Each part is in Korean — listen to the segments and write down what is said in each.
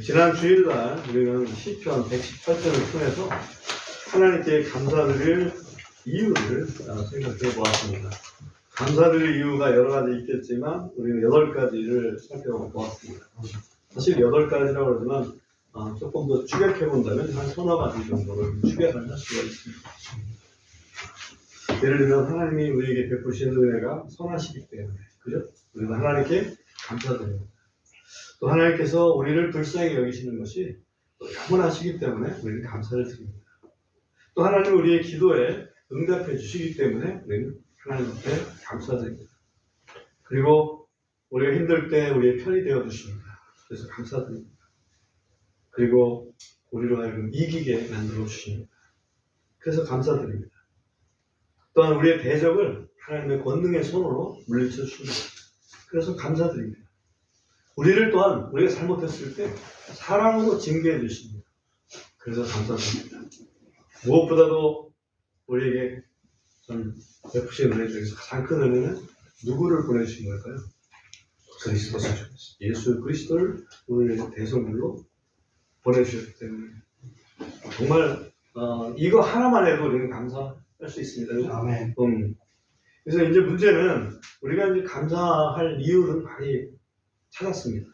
지난 주일날 우리는 시편 118편을 통해서 하나님께 감사드릴 이유를 생각해 보았습니다. 감사드릴 이유가 여러 가지 있겠지만 우리는 8가지를 살펴보았습니다. 사실 8가지라고 그러지만 조금 더 축약해 본다면 한 서너 가지 정도를 축약을 할 수가 있습니다. 예를 들면 하나님이 우리에게 베푸시는 은혜가 선하시기 때문에, 그죠? 우리는 하나님께 감사드립니다. 또 하나님께서 우리를 불쌍히 여기시는 것이 영원하시기 때문에 우리는 감사를 드립니다. 또 하나님 우리의 기도에 응답해 주시기 때문에 우리는 하나님 앞에 감사드립니다. 그리고 우리가 힘들 때 우리의 편이 되어 주십니다. 그래서 감사드립니다. 그리고 우리로 하여금 이기게 만들어 주십니다. 그래서 감사드립니다. 또한 우리의 대적을 하나님의 권능의 손으로 물리쳐 주십니다. 그래서 감사드립니다. 우리를 또한 우리가 잘못했을 때 사랑으로 징계해 주십니다. 그래서 감사드립니다. 무엇보다도 우리에게 베푸신 은혜 중에서 가장 큰 은혜는 누구를 보내주신 걸까요? 그리스도를, 예수 그리스도를 우리의 대성물로 보내주셨기 때문에 정말 이거 하나만 해도 우리는 감사할 수 있습니다. 아멘. 그래서 이제 문제는 우리가 이제 감사할 이유를 많이 찾았습니다.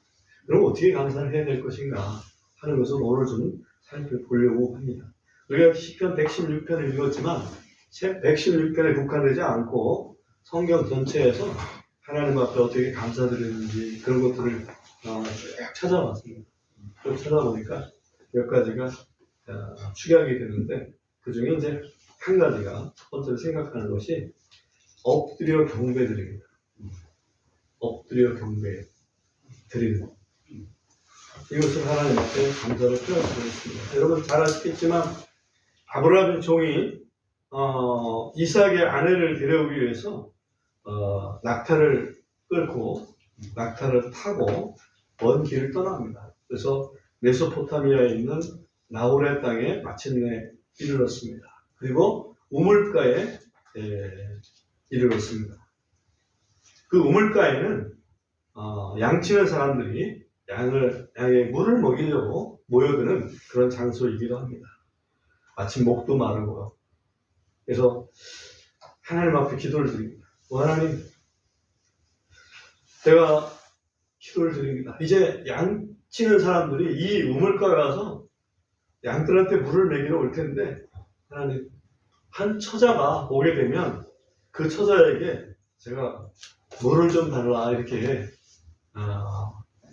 그럼 어떻게 감사를 해야 될 것인가 하는 것을 오늘 좀 살펴보려고 합니다. 우리가 시편 116편을 읽었지만 116편에 국한되지 않고 성경 전체에서 하나님 앞에 어떻게 감사드리는지 그런 것들을 쭉 찾아봤습니다. 쭉 찾아보니까 몇 가지가 축약이 되는데 그 중에 이제 한 가지가 첫 번째로 생각하는 것이 엎드려 경배드립니다. 엎드려 경배드리는 이것을 하나님 앞에 감사를 표할 수가 있습니다. 여러분 잘 아시겠지만 아브라함의 종이 이삭의 아내를 데려오기 위해서 낙타를 끌고 낙타를 타고 먼 길을 떠납니다. 그래서 메소포타미아에 있는 나홀의 땅에 마침내 이르렀습니다. 그리고 우물가에 이르렀습니다. 그 우물가에는 양치는 사람들이 양의 물을 먹이려고 모여드는 그런 장소이기도 합니다. 마침 목도 마르고요. 그래서 하나님 앞에 기도를 드립니다. 하나님, 제가 기도를 드립니다. 이제 양치는 사람들이 이 우물가에 가서 양들한테 물을 먹이러 올 텐데 하나님, 한 처자가 오게 되면 그 처자에게 제가 물을 좀 달라 이렇게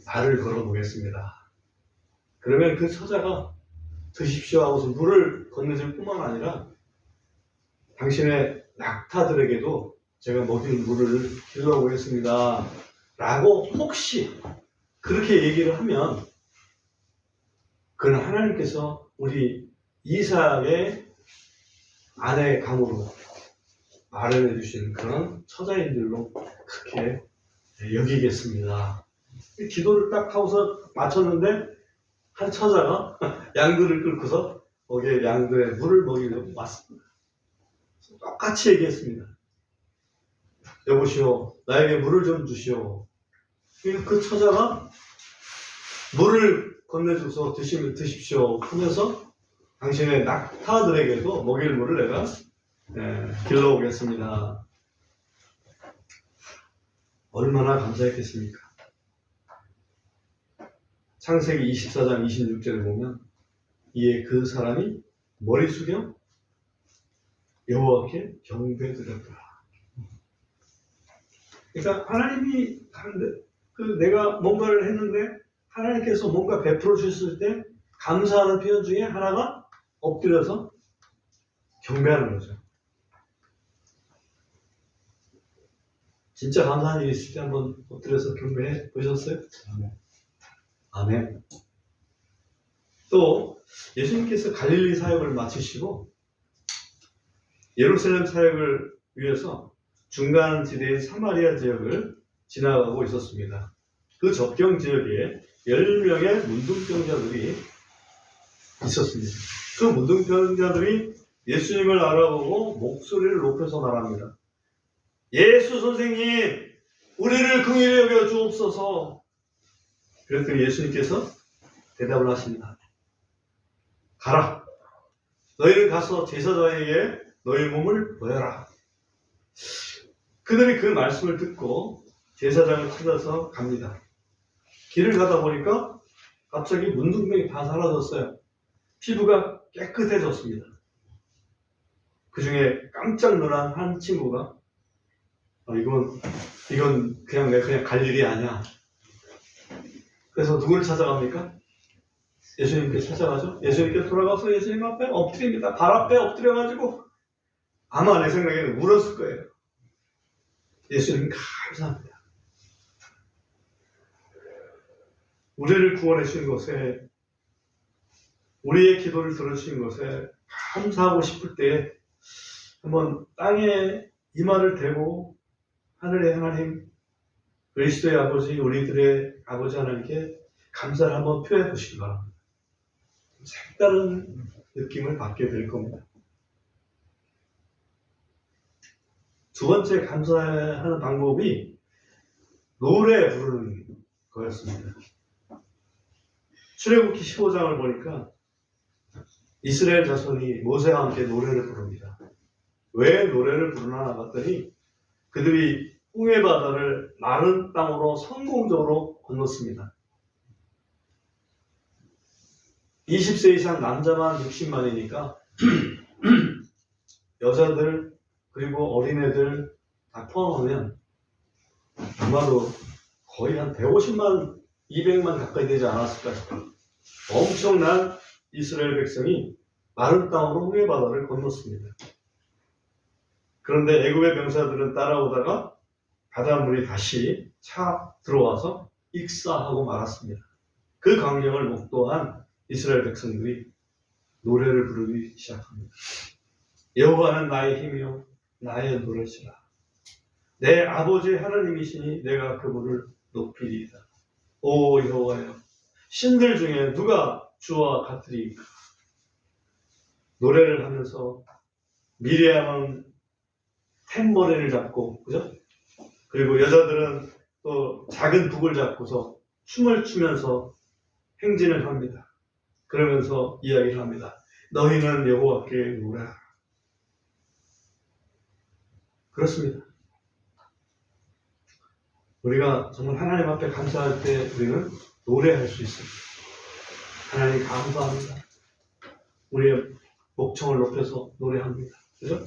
말을 걸어보겠습니다. 그러면 그 처자가 드십시오 하고서 물을 건네줄 뿐만 아니라 당신의 낙타들에게도 제가 먹일 물을 길러보겠습니다 라고 혹시 그렇게 얘기를 하면 그는 하나님께서 우리 이삭의 아내의 감으로 마련해 주신 그런 처자인 줄로 그렇게 여기겠습니다. 기도를 딱 하고서 마쳤는데 한 처자가 양들을 끌고서 거기에 양들의 물을 먹이려고 왔습니다. 똑같이 얘기했습니다. 여보시오, 나에게 물을 좀 주시오. 그 처자가 물을 건네줘서 드십시오 하면서 당신의 낙타들에게도 먹일 물을 내가 길러오겠습니다. 얼마나 감사했겠습니까? 창세기 24장 26절에 보면 이에 그 사람이 머리 숙여 여호와께 경배드렸더라. 그러니까 하나님이 하는데 내가 뭔가를 했는데 하나님께서 뭔가 베풀어 주셨을 때 감사하는 표현 중에 하나가 엎드려서 경배하는 거죠. 진짜 감사한 일이 있을 때 한번 엎드려서 경배해 보셨어요? 아멘. 아멘. 또 예수님께서 갈릴리 사역을 마치시고 예루살렘 사역을 위해서 중간 지대인 사마리아 지역을 지나가고 있었습니다. 그 접경 지역에 10명의 문둥병자들이 있었습니다. 그 문둥병자들이 예수님을 알아보고 목소리를 높여서 말합니다. 예수 선생님, 우리를 긍휼히 여겨 주옵소서. 그랬더니 예수님께서 대답을 하십니다. 가라. 너희는 가서 제사장에게 너희 몸을 보여라. 그들이 그 말씀을 듣고 제사장을 찾아서 갑니다. 길을 가다 보니까 갑자기 문둥병이 다 사라졌어요. 피부가 깨끗해졌습니다. 그 중에 깜짝 놀란 한 친구가 이건 그냥 갈 일이 아니야. 그래서 누구를 찾아갑니까? 예수님께 찾아가죠. 예수님께 돌아가서 예수님 앞에 엎드립니다. 발 앞에 엎드려가지고 아마 내 생각에는 울었을 거예요. 예수님 감사합니다. 우리를 구원해 주신 것에, 우리의 기도를 들어주신 것에 감사하고 싶을 때에 한번 땅에 이마를 대고 하늘의 하나님, 그리스도의 아버지, 우리들의 아버지 하나님께 감사를 한번 표해 보시기 바랍니다. 색다른 느낌을 받게 될 겁니다. 두 번째 감사하는 방법이 노래 부르는 거였습니다. 출애굽기 15장을 보니까 이스라엘 자손이 모세와 함께 노래를 부릅니다. 왜 노래를 부르나 봤더니 그들이 홍해 바다를 마른 땅으로 성공적으로 건넜습니다. 20세 이상 남자만 60만이니까 여자들 그리고 어린애들 다 포함하면 아마도 거의 한 150만, 200만 가까이 되지 않았을까 싶어요. 엄청난 이스라엘 백성이 마른 땅으로 홍해 바다를 건넜습니다. 그런데 애굽의 병사들은 따라오다가 바닷물이 다시 차 들어와서 익사하고 말았습니다. 그 광경을 목도한 이스라엘 백성들이 노래를 부르기 시작합니다. 여호와는 나의 힘이요 나의 노래시라. 내 아버지 하나님이시니 내가 그분을 높이리이다. 오 여호와여, 신들 중에 누가 주와 같으리이까. 노래를 하면서 미리암은 탬버린을 잡고, 그죠? 그리고 여자들은 또 작은 북을 잡고서 춤을 추면서 행진을 합니다. 그러면서 이야기를 합니다. 너희는 여호와께 노래하라. 그렇습니다. 우리가 정말 하나님 앞에 감사할 때 우리는 노래할 수 있습니다. 하나님 감사합니다. 우리의 목청을 높여서 노래합니다. 그죠?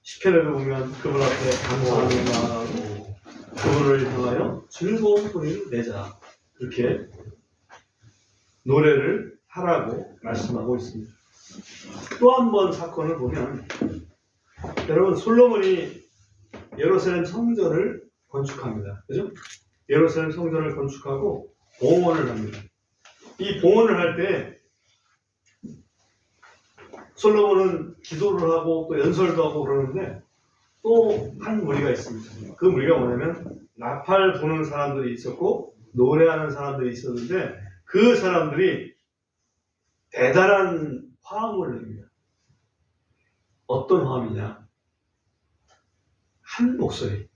시편에도 보면 그분 앞에 감사하는 마음으로 그분을 향하여 즐거운 소리를 내자. 그렇게 노래를 하라고 말씀하고 있습니다. 또 한 번 사건을 보면 여러분 솔로몬이 예루살렘 성전을 건축합니다. 그죠? 예루살렘 성전을 건축하고 봉헌을 합니다. 이 봉헌을 할 때 솔로몬은 기도를 하고 또 연설도 하고 그러는데 또 한 무리가 있습니다. 그 무리가 뭐냐면 나팔 부는 사람들이 있었고 노래하는 사람들이 있었는데 그 사람들이 대단한 화음을 냅니다. 어떤 화음이냐? 한 목소리,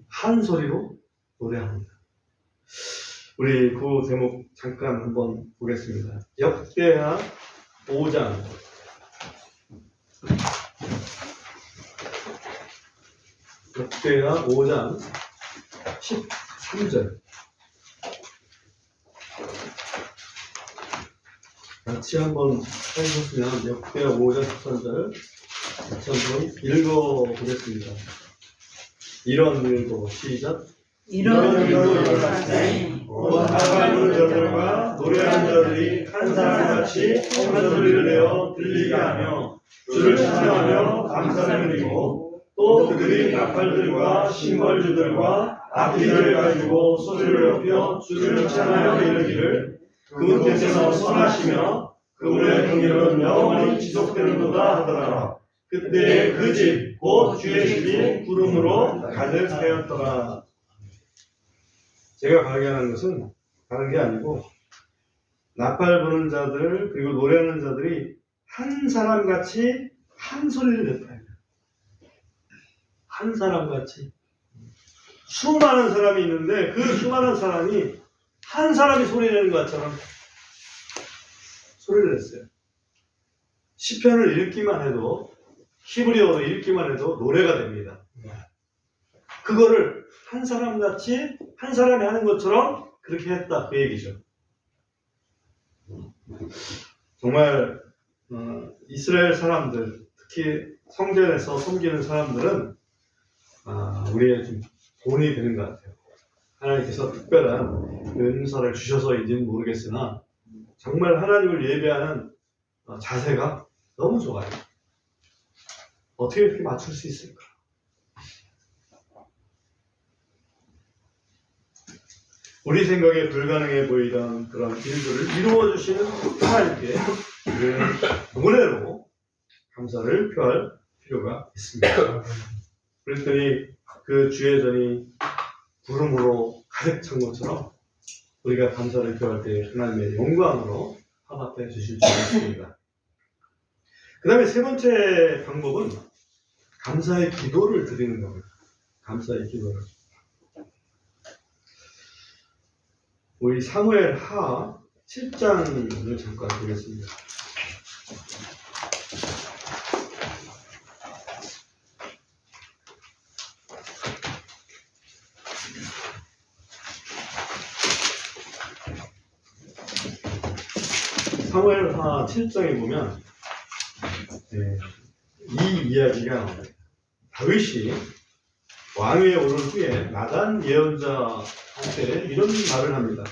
한 소리로 노래합니다. 우리 그 제목 잠깐 한번 보겠습니다. 역대하 5장 역대하 5장 13절 같이 한번 해보시면 역대하 5장 13절 같이 한번 읽어보겠습니다. 이런 읽고 시작. 이런 일로 일어났으니 나팔 부는 자들과 노래하는 자들이 한 사람같이 한 소리를 내어 들리게 하며 주를 찬양하며 감사를 드리고 또 그들이 나팔들과 신벌주들과 악기들을 가지고 소리를 높여 주를 찬양하여 이르기를 그분께서 선하시며 그분의 긍휼은 영원히 지속되는도다 하더라. 그때 그 집 곧 주의 집이 구름으로 가득하였더라. 제가 발견한 것은 다른 게 아니고 나팔 부는 자들 그리고 노래하는 자들이 한 사람같이 한 소리를 냈다. 한 사람같이 수많은 사람이 있는데 그 수많은 사람이 한 사람이 소리내는 것처럼 소리를 냈어요. 시편을 읽기만 해도, 히브리어로 읽기만 해도 노래가 됩니다. 그거를 한 사람같이 한 사람이 하는 것처럼 그렇게 했다, 그 얘기죠. 정말 이스라엘 사람들, 특히 성전에서 섬기는 사람들은 우리의 좀 본이 되는 것 같아요. 하나님께서 특별한 은사를 주셔서인지는 모르겠으나 정말 하나님을 예배하는 자세가 너무 좋아요. 어떻게 이렇게 맞출 수 있을까? 우리 생각에 불가능해 보이던 그런 일들을 이루어주시는 하나님께 우리는 노래로 감사를 표할 필요가 있습니다. 그랬더니 그 주의 전이 부름으로 가득 찬 것처럼 우리가 감사를 표할 때 하나님의 영광으로 화답해 주실 줄 믿습니다. 그 다음에 세 번째 방법은 감사의 기도를 드리는 겁니다. 감사의 기도를. 우리 사무엘 하 7장을 잠깐 보겠습니다. 사무엘 하 7장에 보면 이 이야기가 나와요. 다윗이 왕위에 오른 후에 나단 예언자한테 이런 말을 합니다.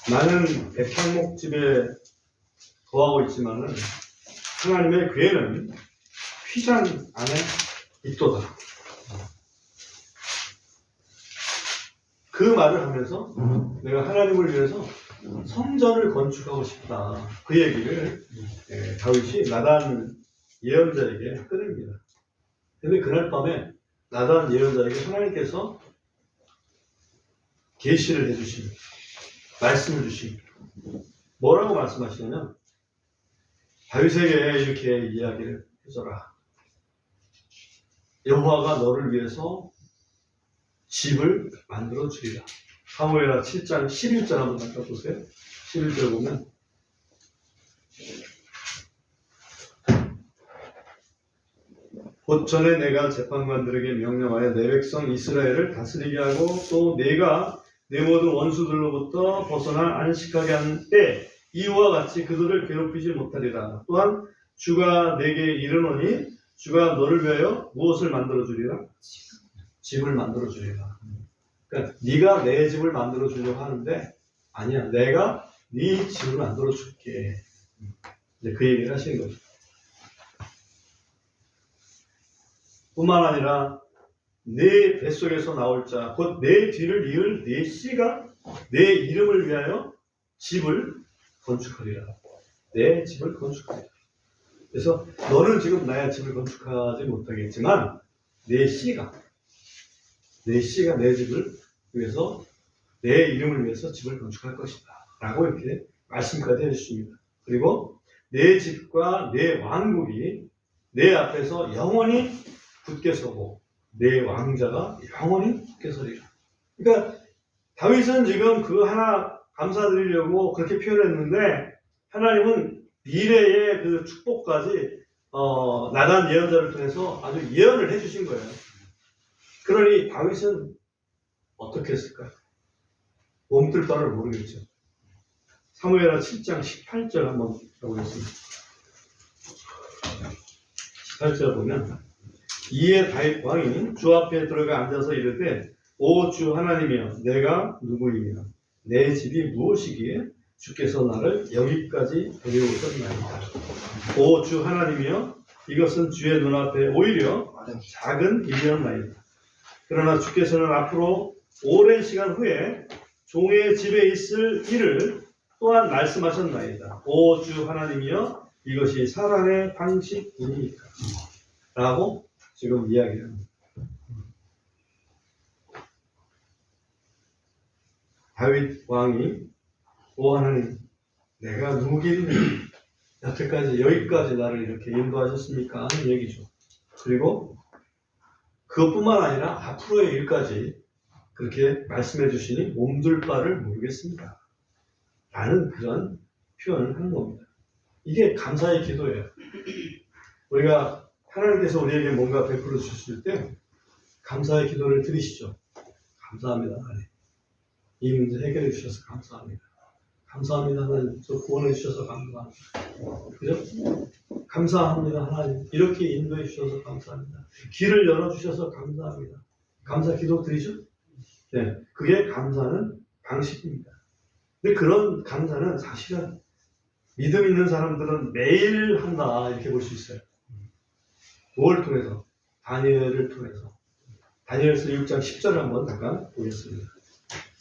나는 백향목 집에 거하고 있지만은 하나님의 괴는 휘장 안에 있도다. 그 말을 하면서 내가 하나님을 위해서 성전을 건축하고 싶다. 그 얘기를 다윗이 나단 예언자에게 꺼냅니다. 근데 그날 밤에 나단 예언자에게 하나님께서 계시를 해주십니다. 말씀을 주십니다. 뭐라고 말씀하시냐면 다윗에게 이렇게 이야기를 해줘라. 여호와가 너를 위해서 집을 만들어 주리라. 사무엘하 7장 11절 한번 잠깐 보세요. 11절 보면 곧 전에 내가 재판관들에게 명령하여 내 백성 이스라엘을 다스리게 하고 또 내가 내 모든 원수들로부터 벗어나 안식하게 한 때 이와 같이 그들을 괴롭히지 못하리라. 또한 주가 내게 이르노니 주가 너를 위하여 무엇을 만들어 주리라? 집을 만들어 주리라. 그러니까 네가 내 집을 만들어 주려고 하는데 아니야, 내가 네 집을 만들어 줄게. 이제 그 얘기를 하시는 거죠. 뿐만 아니라 내 뱃속에서 나올 자, 곧 내 뒤를 이을 내 씨가 내 이름을 위하여 집을 건축하리라. 내 집을 건축하리라. 그래서 너는 지금 나의 집을 건축하지 못하겠지만 내 씨가 내 집을 위해서 내 이름을 위해서 집을 건축할 것이다. 라고 이렇게 말씀까지 해주십니다. 그리고 내 집과 내 왕국이 내 앞에서 영원히 굳게 서고 내 왕자가 영원히 굳게 서리라. 그러니까 다윗은 지금 그 하나 감사드리려고 그렇게 표현했는데 하나님은 미래의 그 축복까지 나단 예언자를 통해서 아주 예언을 해주신 거예요. 그러니 다윗은 어떻게 했을까? 몸둘 바를 모르겠죠. 사무엘하 7장 18절 한번 보겠습니다. 18절 보면 이에 다윗 왕이 주 앞에 들어가 앉아서 이르되 오 주 하나님이여 내가 누구이며 내 집이 무엇이기에 주께서 나를 여기까지 데려오셨나이다. 오 주 하나님이여 이것은 주의 눈앞에 오히려 작은 일이었나이다. 그러나 주께서는 앞으로 오랜 시간 후에 종의 집에 있을 일을 또한 말씀하셨나이다. 오 주 하나님이여 이것이 사람의 방식이니까 라고 지금 이야기를 합니다. 다윗 왕이 오 하나님 내가 누구길래 여기까지 나를 이렇게 인도하셨습니까? 하는 얘기죠. 그리고 그것뿐만 아니라 앞으로의 일까지 그렇게 말씀해 주시니 몸둘 바를 모르겠습니다. 라는 그런 표현을 하는 겁니다. 이게 감사의 기도예요. 우리가 하나님께서 우리에게 뭔가 베풀어 주실 때 감사의 기도를 드리시죠. 감사합니다, 하나님. 이 문제 해결해 주셔서 감사합니다. 감사합니다, 하나님. 저 구원해 주셔서 감사합니다. 그죠? 감사합니다, 하나님. 이렇게 인도해 주셔서 감사합니다. 길을 열어 주셔서 감사합니다. 감사 기도 드리죠? 네, 그게 감사는 방식입니다. 근데 그런 감사는 사실은 믿음 있는 사람들은 매일 한다 이렇게 볼 수 있어요. 뭘 통해서? 다니엘을 통해서. 다니엘서 6장 10절 한번 잠깐 보겠습니다.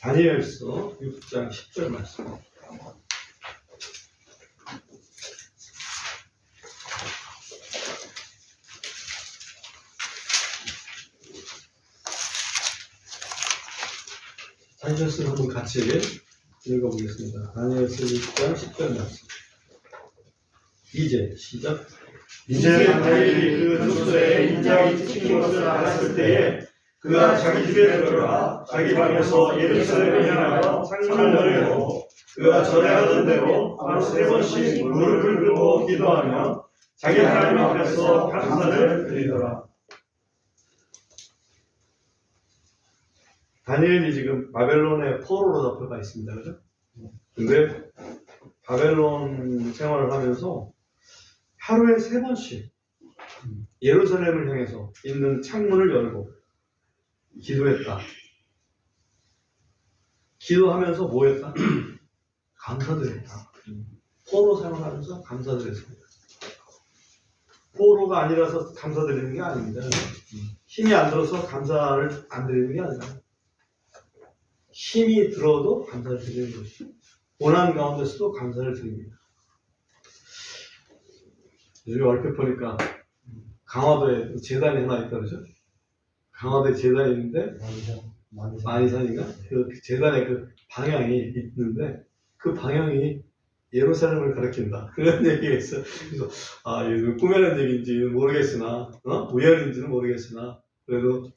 다니엘서 6장 10절 말씀. 다니엘서 한번 같이 읽어보겠습니다. 다니엘서 6장 10절 말씀. 이제 시작. 이제 다니엘이 그 족속에 인장이 찍힌 것을 알았을 때에 그가 자기 집에 들어가 자기 방에서 예루살렘을 향하여 창문을 열고 그가 전에 하던 대로 하루 3번씩 무릎을 꿇고 기도하며 자기 하나님 앞에서 감사를 드리더라. 다니엘이 지금 바벨론의 포로로 잡혀가 있습니다. 그죠? 근데 바벨론 생활을 하면서 하루에 3번씩 예루살렘을 향해서 있는 창문을 열고 기도했다. 기도하면서 뭐 했다? 감사드렸다. 포로 생활하면서 감사드렸습니다. 포로가 아니라서 감사드리는 게 아닙니다. 힘이 안 들어서 감사를 안 드리는 게 아니라 힘이 들어도 감사를 드리는 것이죠. 고난 가운데서도 감사를 드립니다. 요즘 얼핏 보니까 강화도에 재단이 하나 있다 그러죠? 강화도에 재단이 있는데 만이산인가? 그 재단의 그 방향이 있는데 그 방향이 예루살렘을 가리킨다. 그런 얘기가 있어. 그래서 이거 꾸며낸 얘기인지는 모르겠으나 우연인지는 모르겠으나 그래도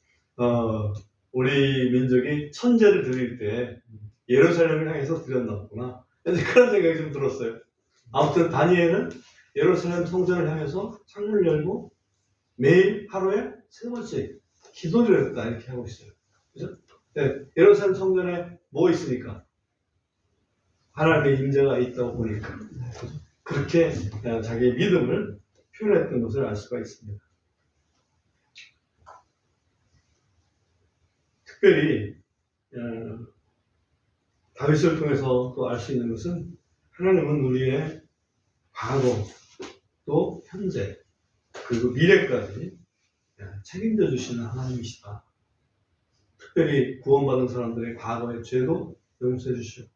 우리 민족이 천재를 드릴 때 예루살렘을 향해서 드렸나 보구나. 그런 생각이 좀 들었어요. 아무튼 다니엘은 예루살렘 성전을 향해서 창문을 열고 매일 하루에 3번씩 기도를 했다 이렇게 하고 있어요. 그죠? 네, 예루살렘 성전에 뭐 있으니까? 하나님의 임재가 있다고 보니까 그렇게 자기의 믿음을 표현했던 것을 알 수가 있습니다. 특별히 다윗을 통해서 또 알 수 있는 것은 하나님은 우리의 과거 또 현재 그리고 미래까지 책임져 주시는 하나님이시다. 특별히 구원받은 사람들의 과거의 죄도 용서해 주시고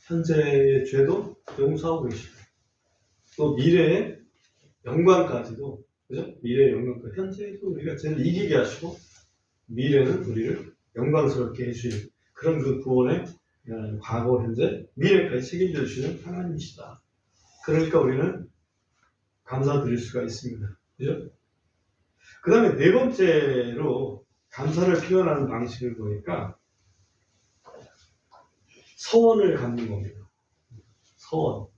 현재의 죄도 용서하고 계시고 또 미래의 영광까지도 그죠? 미래의 영광까지 현재에도 우리가 죄를 이기게 하시고 미래는 우리를 영광스럽게 해주시는 그런 그 구원의 과거, 현재, 미래까지 책임져 주시는 하나님이시다. 그러니까 우리는 감사드릴 수가 있습니다. 그죠? 그 다음에 네 번째로 감사를 표현하는 방식을 보니까 서원을 갖는 겁니다. 서원.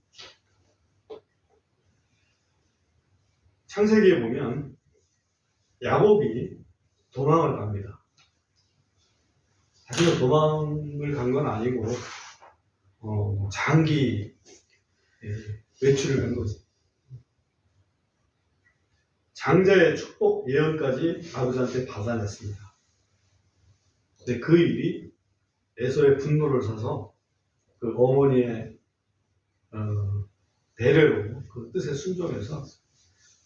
창세기에 보면 야곱이 도망을 갑니다. 사실은 도망을 간 건 아니고 장기 외출을 간 거죠. 장자의 축복 예언까지 아버지한테 받아냈습니다. 근데 그 일이 에서의 분노를 사서 그 어머니의 대례로 그 뜻에 순종해서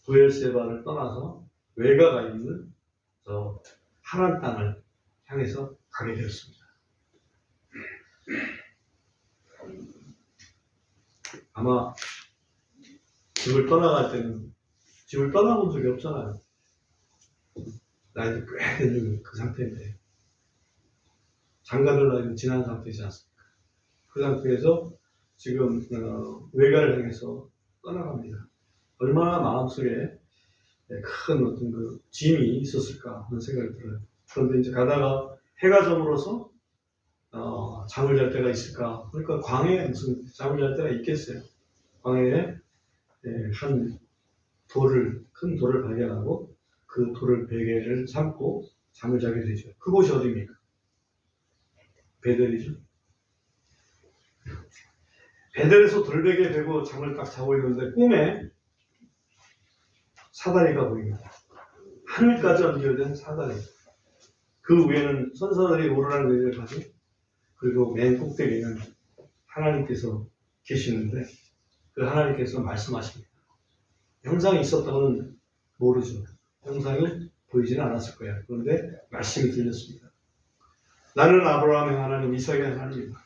부엘세바를 떠나서 외가가 있는 저 하란 땅을 향해서 가게 되었습니다. 아마 집을 떠나갈 때는 집을 떠나본 적이 없잖아요. 나이도 꽤 되는 그 상태인데 장가들 나이도 지난 상태이지 않습니까? 그 상태에서 지금 외가를 향해서 떠나갑니다. 얼마나 마음속에 큰 어떤 그 짐이 있었을까 하는 생각이 들어요. 그런데 이제 가다가 해가 저물어서 잠을 잘 때가 있을까? 그러니까 광해에 무슨 잠을 잘 때가 있겠어요. 광해에 한 큰 돌을 발견하고 그 돌을 베개를 삼고 잠을 자게 되죠. 그곳이 어디입니까? 베델이죠. 베델에서 돌베개 베고 잠을 딱 자고 있는데 꿈에 사다리가 보입니다. 하늘까지 연결된 사다리. 그 위에는 천사들이 오르락 내리락 하죠. 그리고 맨 꼭대기에는 하나님께서 계시는데 그 하나님께서 말씀하십니다. 형상이 있었다고는 모르죠. 형상이 보이지는 않았을 거예요. 그런데 말씀이 들렸습니다. 나는 아브라함의 하나님, 이삭의 하나님이다.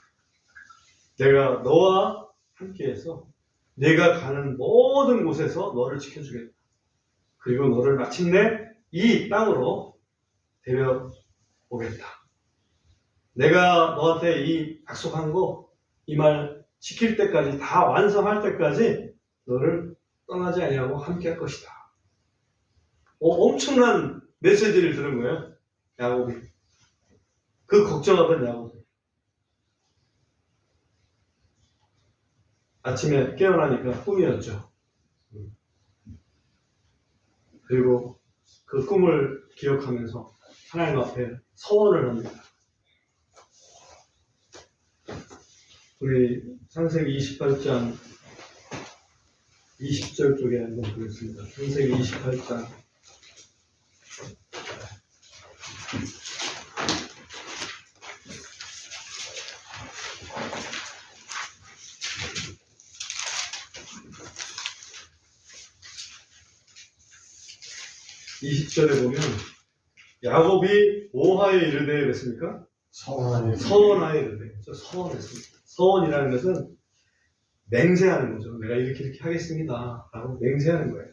내가 너와 함께해서 내가 가는 모든 곳에서 너를 지켜주겠다. 그리고 너를 마침내 이 땅으로 데려오겠다. 내가 너한테 이 약속한 거, 이 말 지킬 때까지, 다 완성할 때까지 너를 떠나지 아니하고 함께 할 것이다. 엄청난 메시지를 들은 거예요. 야곱이. 그 걱정하던 야곱이. 아침에 깨어나니까 꿈이었죠. 그리고 그 꿈을 기억하면서 하나님 앞에 서원을 합니다. 우리 창세기 28장 20절 쪽에 한번 보겠습니다. 창세기 28장 20절에 보면 야곱이 오하에 이르되 그랬습니까? 서원하에 이르되. 서원했습니다. 서원이라는 것은 맹세하는 거죠. 내가 이렇게 하겠습니다 라고 맹세하는 거예요.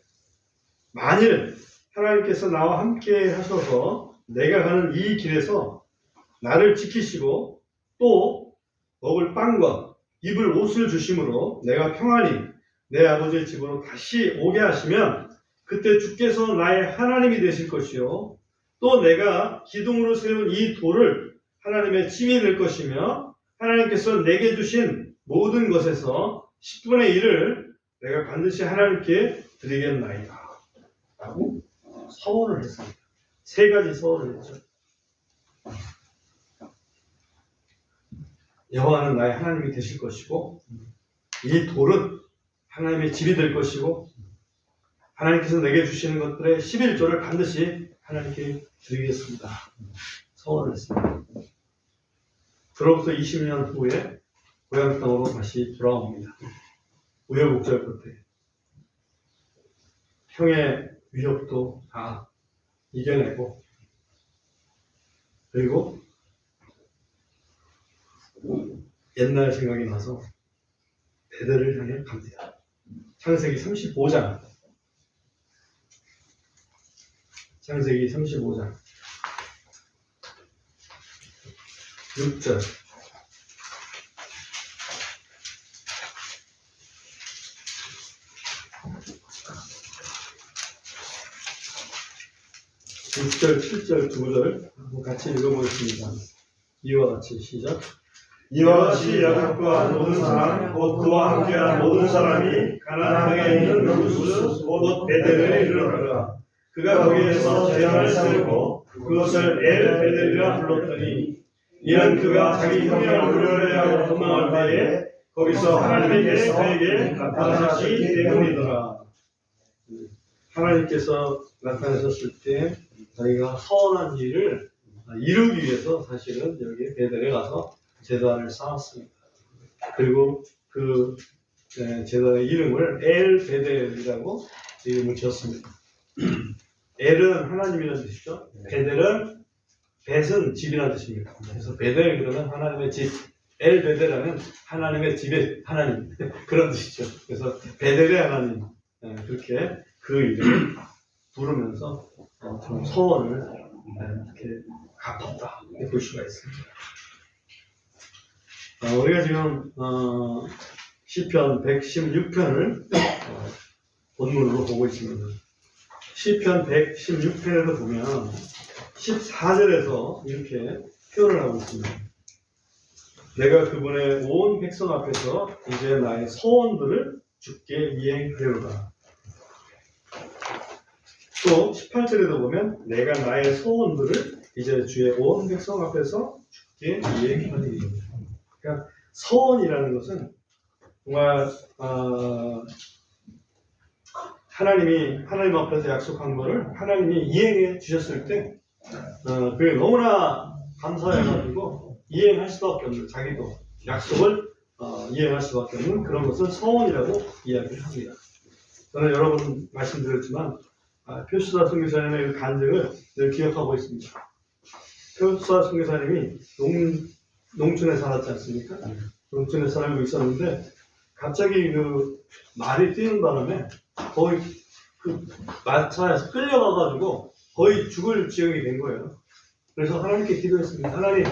만일 하나님께서 나와 함께 하셔서 내가 가는 이 길에서 나를 지키시고 또 먹을 빵과 입을 옷을 주심으로 내가 평안히 내 아버지의 집으로 다시 오게 하시면 그때 주께서 나의 하나님이 되실 것이요 또 내가 기둥으로 세운 이 돌을 하나님의 집이 될 것이며 하나님께서 내게 주신 모든 것에서 10분의 1을 내가 반드시 하나님께 드리겠나이다 라고 서원을 했습니다. 세 가지 서원을 했죠. 여호와는 나의 하나님이 되실 것이고 이 돌은 하나님의 집이 될 것이고 하나님께서 내게 주시는 것들의 11조를 반드시 하나님께 드리겠습니다. 서원을 했습니다. 그로부터 20년 후에 고향 땅으로 다시 돌아옵니다. 우여곡절 끝에 형의 위협도 다 이겨내고 그리고 옛날 생각이 나서 베델을 향해 갑니다. 창세기 35장 창세기 35장 6절 (6절) (7절) 두 구절 같이 읽어보겠습니다. 이와 같이 시작. 이와 같이 야곱과 모든 사람 곧 그와 함께한 모든 사람이 가나안 땅에 있는 루스 곧 베델에 이르러가 그가 거기에서 제단을 세우고 그것을 엘 베델이라 불렀더니 이는 그가 자기 형의 얼굴을 향하여 도망할 때에 거기서 하나님께서 그에게 나타나셨기 때문이더라. 하나님께서 나타나셨을 때 자기가 서원한 일을 이루기 위해서 사실은 여기 베델에 가서 제단을 쌓았습니다. 그리고 그 제단의 이름을 엘 베델이라고 이름을 지었습니다. 엘은 하나님이라는 뜻이죠. 베델은 벳은 집이라는 뜻입니다. 그래서 베델 그러면 하나님의 집, 엘 베델하면 하나님의 집의 하나님 그런 뜻이죠. 그래서 베델의 하나님 그렇게 그 이름을 부르면서 좀 서원을 이렇게 갚았다 이렇게 볼 수가 있습니다. 우리가 지금 시편 116편을 본문으로 보고 있습니다. 시편 116편에도 보면 14절에서 이렇게 표현을 하고 있습니다. 내가 그분의 온 백성 앞에서 이제 나의 서원들을 주께 이행하려다. 또 18절에도 보면 내가 나의 서원들을 이제 주의 온 백성 앞에서 주께 이행하리니. 그러니까 서원이라는 것은 정말 하나님 앞에서 약속한 것을 하나님이 이행해 주셨을 때 그게 너무나 감사해가지고 이행할 수밖에 없는, 자기도 약속을 이행할 수밖에 없는 그런 것을 서원이라고 이야기를 합니다. 저는 여러 번 말씀드렸지만 표수사 선교사님의 그 간증을 늘 기억하고 있습니다. 표수사 선교사님이 농촌에 살았지 않습니까? 농촌에 살고 있었는데 갑자기 그 말이 뛰는 바람에 거의 그 마차에서 끌려가가지고 거의 죽을 지경이 된 거예요. 그래서 하나님께 기도했습니다. 하나님,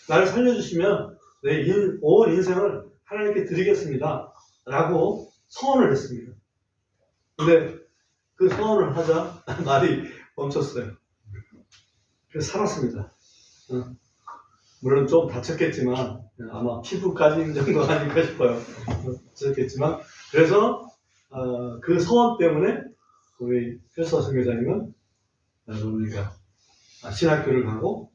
나를 살려주시면 내 온 인생을 하나님께 드리겠습니다. 라고 서원을 했습니다. 근데 그 서원을 하자 말이 멈췄어요. 그래서 살았습니다. 물론 좀 다쳤겠지만 아마 피부까지 정도가 아닐까 싶어요. 다쳤겠지만 그래서 그 서원 때문에 우리 표수사 선교사님은 우리가 신학교를 가고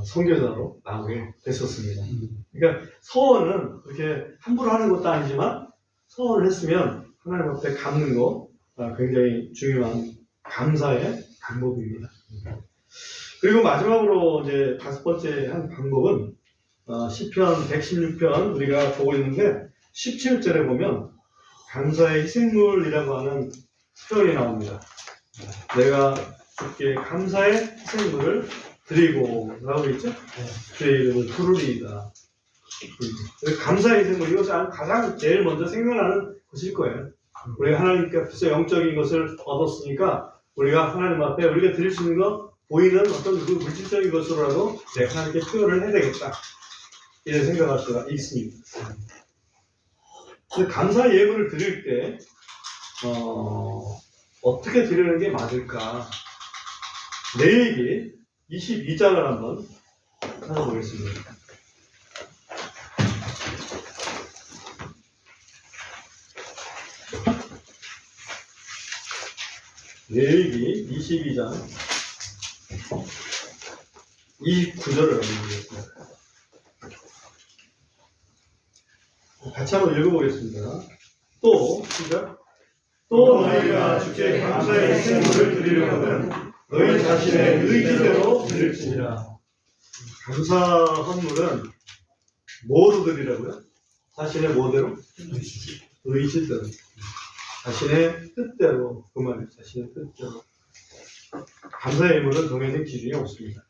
선교사로 나오게 됐었습니다. 그러니까 서원은 그렇게 함부로 하는 것도 아니지만 서원을 했으면 하나님 앞에 갚는 거 굉장히 중요한 감사의 방법입니다. 그리고 마지막으로 이제 5번째 한 방법은 시편 116편 우리가 보고 있는데 17절에 보면 감사의 희생물이라고 하는 표현이 나옵니다. 내가 주께 감사의 희생물을 드리고 라고 있죠? 주의 이름을 부르리이다. 감사의 희생물, 이것은 가장 제일 먼저 생각나는 것일 거예요. 우리가 하나님께 앞에서 영적인 것을 얻었으니까 우리가 하나님 앞에 우리가 드릴 수 있는 것, 보이는 어떤 그 물질적인 것으로라도 내가 하나님께 표현을 해야 되겠다. 이런 생각할 수가 있습니다. 근데 감사 예물을 드릴 때 어떻게 드리는 게 맞을까? 레위기 22장을 한번 찾아보겠습니다. 레위기 22장 29절을 읽어보겠습니다. 같이 한번 읽어보겠습니다. 또 너희가 주께 감사의 희생물을 드리려거든 너희 자신의 의지대로 드릴지니라. 감사 헌물은 뭐로 드리라고요? 자신의 뭐대로? 의지대로. 자신의 뜻대로. 그 말이에요. 자신의 뜻대로. 감사의 예물은 정해진 기준이 없습니다.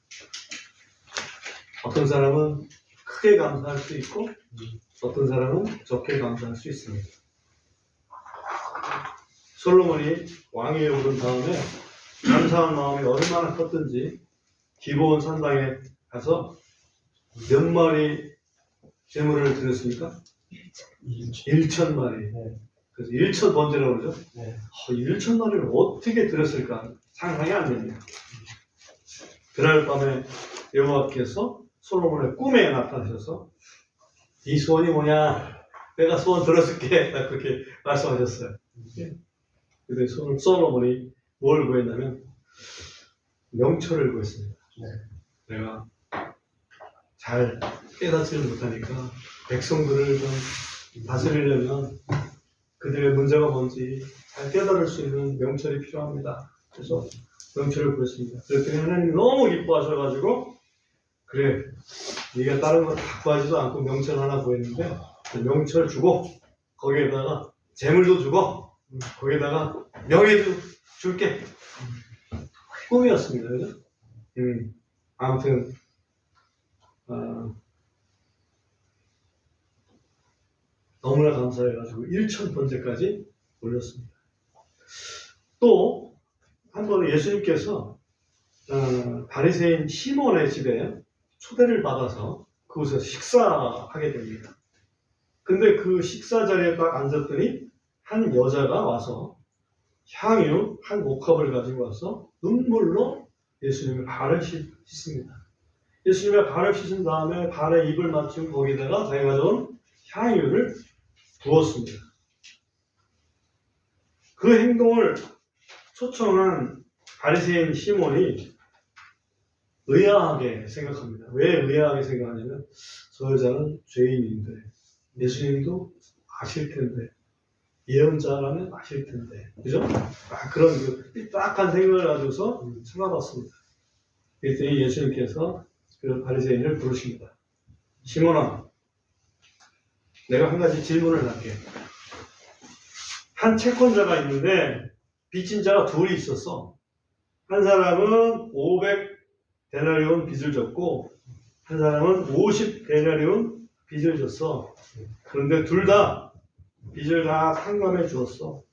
어떤 사람은 크게 감사할 수 있고 어떤 사람은 적게 감사할 수 있습니다. 솔로몬이 왕위에 오른 다음에 감사한 마음이 얼마나 컸든지 기브온 산당에 가서 몇 마리 제물을 드렸습니까? 1,000마리. 그래서 1,000번째라고 그러죠? 1,000마리를 어떻게 드렸을까 상상이 안 됩니다. 그날 밤에 여호와께서 솔로몬의 꿈에 나타나셔서 이 소원이 뭐냐? 내가 소원 들어줄게. 딱 그렇게 말씀하셨어요. 그래서 솔로몬이 뭘 구했냐면 명철을 구했습니다. 내가 잘 깨닫지를 못하니까 백성들을 좀 다스리려면 그들의 문제가 뭔지 잘 깨달을 수 있는 명철이 필요합니다. 그래서 명철을 구했습니다. 그랬더니 하나님이 너무 기뻐하셔가지고 그래, 네가 다른 거 다 구하지도 않고 명철 하나 구했는데 명철 주고 거기에다가 재물도 주고 거기에다가 명예도 줄게. 꿈이었습니다. 그죠? 아무튼 너무나 감사해가지고 1,000번째까지 올렸습니다. 또 한 번은 예수님께서 바리새인 시몬의 집에 초대를 받아서 그곳에서 식사하게 됩니다. 근데 그 식사 자리에 딱 앉았더니 한 여자가 와서 향유 한 옥합을 가지고 와서 눈물로 예수님의 발을 씻습니다. 예수님의 발을 씻은 다음에 발에 입을 맞춘 거기다가 자기가 가져온 향유를 부었습니다. 그 행동을 초청한 바리새인 시몬이 의아하게 생각합니다. 왜 의아하게 생각하냐면 저 여자는 죄인인데 예수님도 아실 텐데 예언자라면 아실 텐데 그죠? 그런 그 삐딱한 생각을 가지고서 쳐다봤습니다. 그랬더니 예수님께서 그 바리새인을 부르십니다. 시몬아, 내가 한 가지 질문을 할게. 한 채권자가 있는데 빚진 자가 둘이 있었어. 한 사람은 500데나리온 빚을 졌고 한 사람은 50데나리온 빚을 졌어. 그런데 둘 다 빚을 다 탕감해 주었어.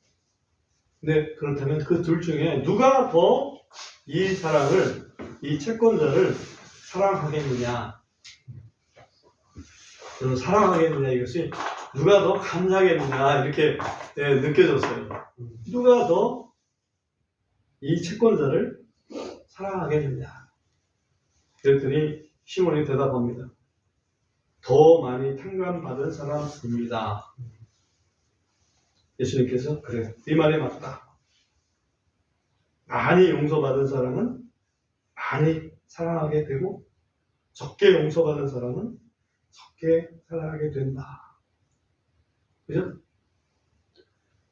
근데 그렇다면 그 둘 중에 누가 더 이 채권자를 사랑하겠느냐? 저는 사랑하겠느냐 이것이 누가 더 감사하겠느냐 이렇게 느껴졌어요. 누가 더 이 채권자를 사랑하겠느냐? 그랬더니 시몬이 대답합니다. 더 많이 탕감받은 사람입니다. 예수님께서 그래, 네 말이 맞다. 많이 용서받은 사람은 많이 사랑하게 되고 적게 용서받은 사람은 적게 사랑하게 된다. 그죠?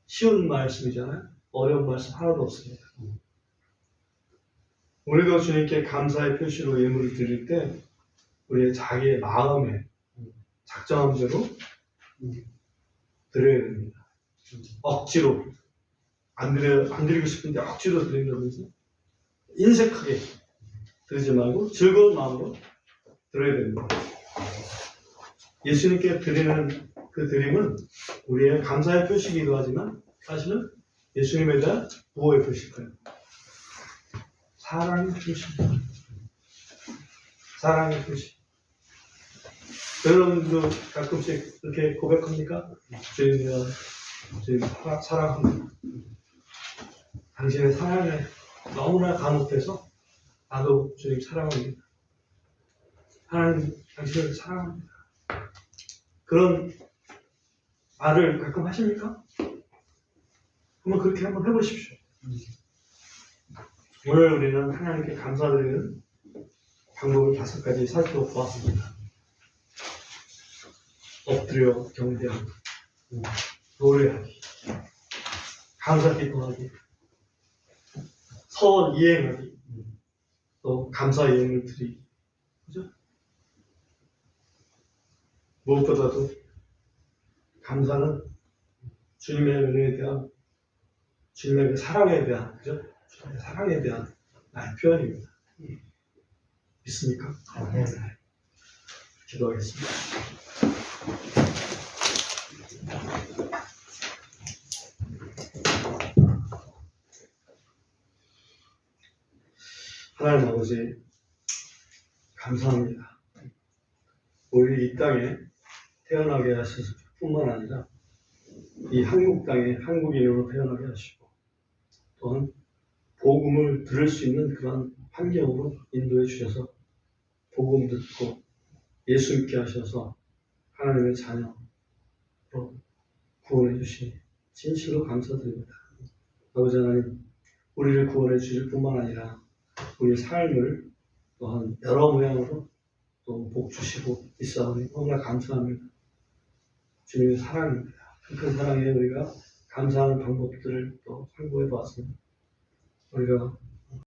쉬운 말씀이잖아요. 어려운 말씀 하나도 없습니다. 우리도 주님께 감사의 표시로 예물을 드릴 때 우리의 자기의 마음에 작정한 대로 드려야 됩니다. 억지로 안 드리고 싶은데 억지로 드린다면서 인색하게 드리지 말고 즐거운 마음으로 드려야 됩니다. 예수님께 드리는 그 드림은 우리의 감사의 표시이기도 하지만 사실은 예수님에 대한 보호의 표시예요. 사랑의 표시입니다. 사랑의 표시. 여러분도 가끔씩 이렇게 고백합니까? 주님 사랑합니다. 당신의 사랑에 너무나 감옥돼서 나도 주님 사랑합니다. 하나님 당신을 사랑합니다. 그런 말을 가끔 하십니까? 한번 그렇게 한번 해보십시오. 오늘 우리는 하나님께 감사드리는 방법을 5가지 살펴보았습니다. 엎드려 경배하기, 노래하기, 감사 기도하기, 서원 이행하기, 또 감사 예물을 드리기. 그죠? 무엇보다도 감사는 주님의 은혜에 대한, 주님의 그 사랑에 대한, 그죠? 주님의 사랑에 대한 나의 표현입니다. 믿습니까? 네. 기도하겠습니다. 하나님 아버지, 감사합니다. 우리 이 땅에 태어나게 하셔서 뿐만 아니라 이 한국 땅에 한국인으로 태어나게 하시고 또한 복음을 들을 수 있는 그런 환경으로 인도해 주셔서 복음 듣고 예수 믿게 하셔서 하나님의 자녀로 구원해 주시니 진실로 감사드립니다. 아버지 하나님, 우리를 구원해 주실 뿐만 아니라 우리의 삶을 또한 여러 모양으로 또 복 주시고 있사오니 너무나 감사합니다. 주님의 사랑입니다. 큰 사랑에 우리가 감사하는 방법들을 또 참고해 보았습니다. 우리가